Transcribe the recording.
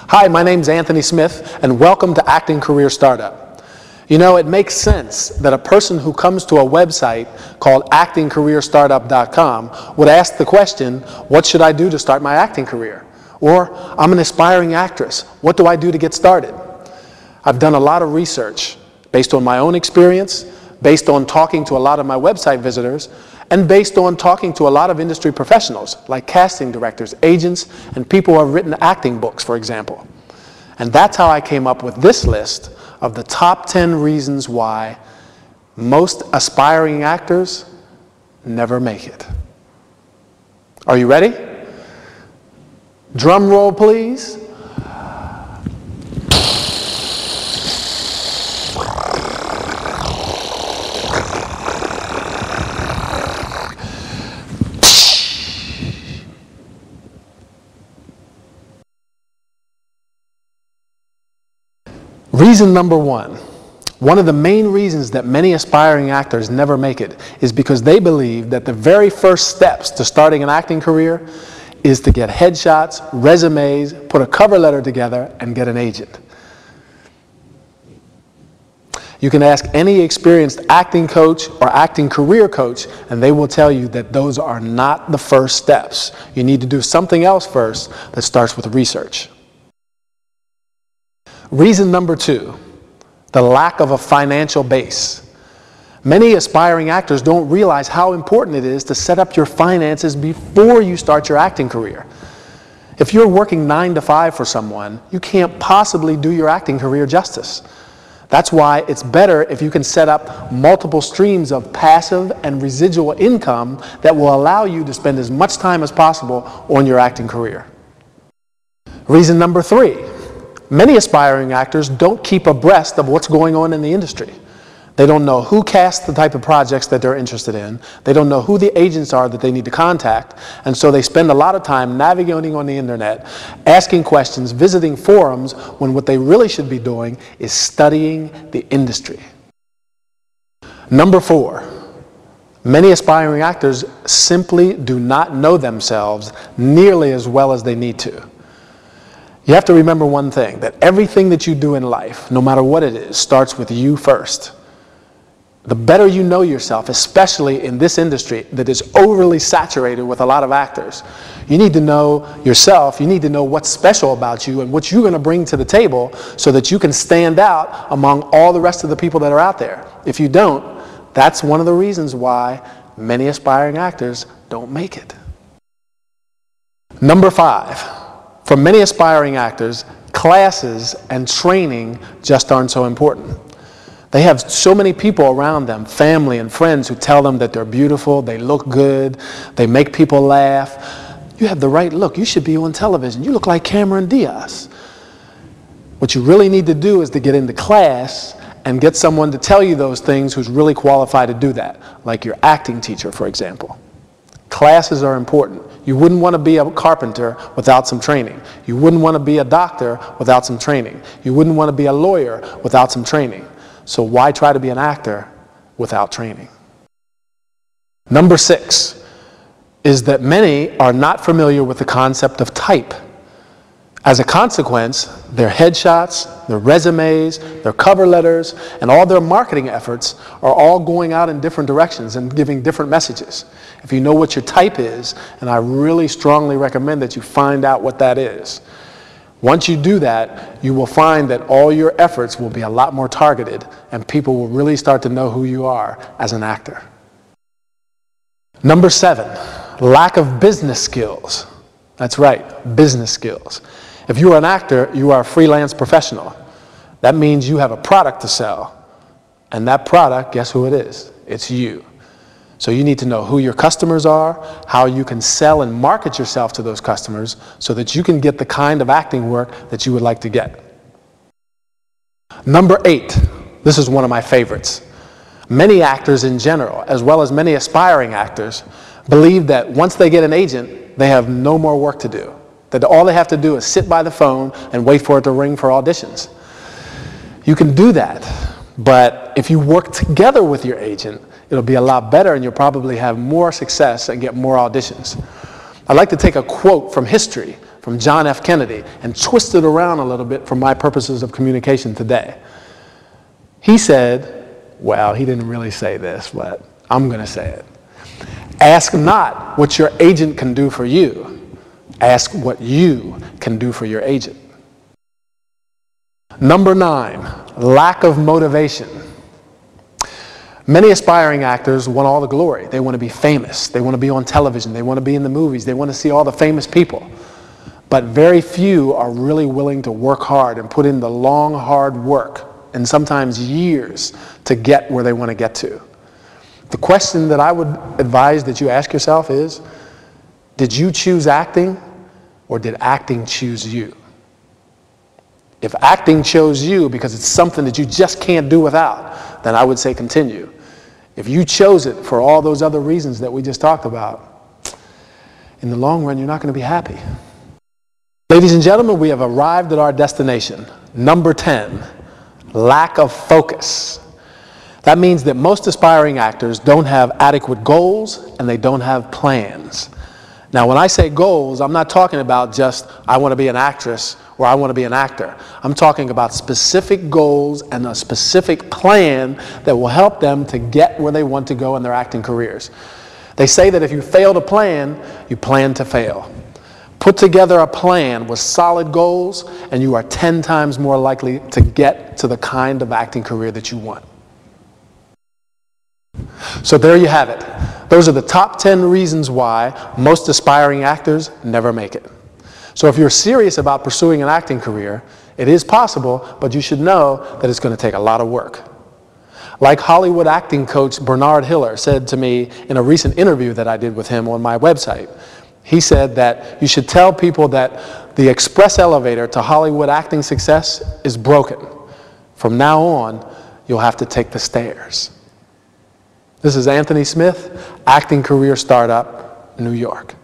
Hi, my name's Anthony Smith, and welcome to Acting Career Startup. You know, it makes sense that a person who comes to a website called actingcareerstartup.com would ask the question, what should I do to start my acting career? Or, I'm an aspiring actress, what do I do to get started? I've done a lot of research based on my own experience, based on talking to a lot of my website visitors, and based on talking to a lot of industry professionals, like casting directors, agents, and people who have written acting books, for example. And that's how I came up with this list of the top 10 reasons why most aspiring actors never make it. Are you ready? Drum roll, please. Reason number one of the main reasons that many aspiring actors never make it is because they believe that the very first steps to starting an acting career is to get headshots, resumes, put a cover letter together, and get an agent. You can ask any experienced acting coach or acting career coach, and they will tell you that those are not the first steps. You need to do something else first that starts with research. Reason number two, the lack of a financial base. Many aspiring actors don't realize how important it is to set up your finances before you start your acting career. If you're working 9 to 5 for someone, you can't possibly do your acting career justice. That's why it's better if you can set up multiple streams of passive and residual income that will allow you to spend as much time as possible on your acting career. Reason number three, many aspiring actors don't keep abreast of what's going on in the industry. They don't know who casts the type of projects that they're interested in. They don't know who the agents are that they need to contact. And so they spend a lot of time navigating on the internet, asking questions, visiting forums, when what they really should be doing is studying the industry. Number four, many aspiring actors simply do not know themselves nearly as well as they need to. You have to remember one thing, that everything that you do in life, no matter what it is, starts with you first. The better you know yourself, especially in this industry that is overly saturated with a lot of actors, you need to know yourself, you need to know what's special about you and what you're going to bring to the table so that you can stand out among all the rest of the people that are out there. If you don't, that's one of the reasons why many aspiring actors don't make it. Number five. For many aspiring actors, classes and training just aren't so important. They have so many people around them, family and friends, who tell them that they're beautiful, they look good, they make people laugh. You have the right look, you should be on television, you look like Cameron Diaz. What you really need to do is to get into class and get someone to tell you those things who's really qualified to do that, like your acting teacher, for example. Classes are important. You wouldn't want to be a carpenter without some training. You wouldn't want to be a doctor without some training. You wouldn't want to be a lawyer without some training. So why try to be an actor without training? Number six is that many are not familiar with the concept of type. As a consequence, their headshots, their resumes, their cover letters, and all their marketing efforts are all going out in different directions and giving different messages. If you know what your type is, and I really strongly recommend that you find out what that is. Once you do that, you will find that all your efforts will be a lot more targeted, and people will really start to know who you are as an actor. Number seven, lack of business skills. That's right, business skills. If you are an actor, you are a freelance professional. That means you have a product to sell. And that product, guess who it is? It's you. So you need to know who your customers are, how you can sell and market yourself to those customers so that you can get the kind of acting work that you would like to get. Number eight, this is one of my favorites. Many actors in general, as well as many aspiring actors, believe that once they get an agent, they have no more work to do. That all they have to do is sit by the phone and wait for it to ring for auditions. You can do that, but if you work together with your agent, it'll be a lot better and you'll probably have more success and get more auditions. I'd like to take a quote from history from John F. Kennedy and twist it around a little bit for my purposes of communication today. He said, well, he didn't really say this, but I'm going to say it. Ask not what your agent can do for you. Ask what you can do for your agent. Number 9, lack of motivation. Many aspiring actors want all the glory. They want to be famous. They want to be on television. They want to be in the movies. They want to see all the famous people. But very few are really willing to work hard and put in the long, hard work, and sometimes years, to get where they want to get to. The question that I would advise that you ask yourself is, did you choose acting, or did acting choose you? If acting chose you because it's something that you just can't do without, then I would say continue. If you chose it for all those other reasons that we just talked about, in the long run, you're not going to be happy. Ladies and gentlemen, we have arrived at our destination. Number 10, lack of focus. That means that most aspiring actors don't have adequate goals and they don't have plans. Now, when I say goals, I'm not talking about just, I want to be an actress or I want to be an actor. I'm talking about specific goals and a specific plan that will help them to get where they want to go in their acting careers. They say that if you fail to plan, you plan to fail. Put together a plan with solid goals and you are 10 times more likely to get to the kind of acting career that you want. So there you have it. Those are the top 10 reasons why most aspiring actors never make it. So if you're serious about pursuing an acting career, it is possible, but you should know that it's going to take a lot of work. Like Hollywood acting coach Bernard Hiller said to me in a recent interview that I did with him on my website. He said that you should tell people that the express elevator to Hollywood acting success is broken. From now on, you'll have to take the stairs. This is Anthony Smith, Acting Career Startup, New York.